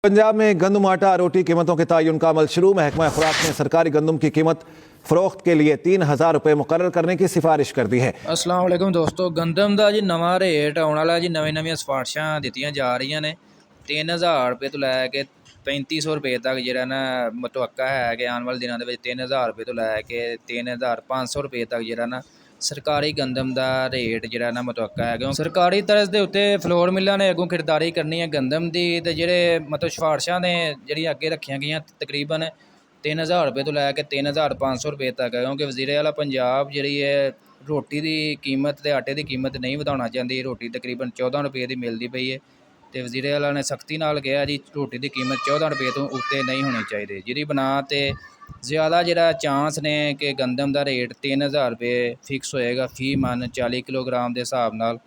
पंजाब में गंदम आटा रोटी कीमतों के तयन का अमल शुरू। महकमा खुराक ने सरकारी गंदम की कीमत फरोख्त के लिए 3000 रुपये मुकर्रर करने की सिफारिश कर दी है। अस्सलाम वालेकुम दोस्तों, गंदम का जी नवा रेट आने वाला जी। नवी सिफारिशां दित्तियां जा रही ने। 3000 रुपये तो लैके 3500 रुपये तक जो ना मुतवक्का है कि आने वाले दिनों के 3000 रुपये तो लैके 3500 रुपये तक जो ना सरकारी गंदम का रेट जो ना मुतवक्का है। क्योंकि सरकारी तरज के उत्ते फ्लोर मिलों ने अगों खरीदारी करनी है गंदम की। तो जोड़े मतलब सिफारिशां ने जी अगे रखिया गई तकरीबन 3000 रुपये तो लैके 3500 रुपये तक है। क्योंकि वज़ीर आला पंजाब जी है रोटी की कीमत तो आटे की कीमत नहीं बढ़ाना चाहती। रोटी तकरीबन 14 रुपये की मिलती पई है। तो वज़ीर आला ने सख्ती नाल कहा जी रोटी की कीमत 14 रुपये तो उत्ते नहीं होनी चाहिए। जिहदी बना ते ज़्यादा जिहड़ा चांस ने कि गंदम का रेट 3000 रुपये फिक्स होएगा फी मन 40 किलोग्राम के हिसाब नाल।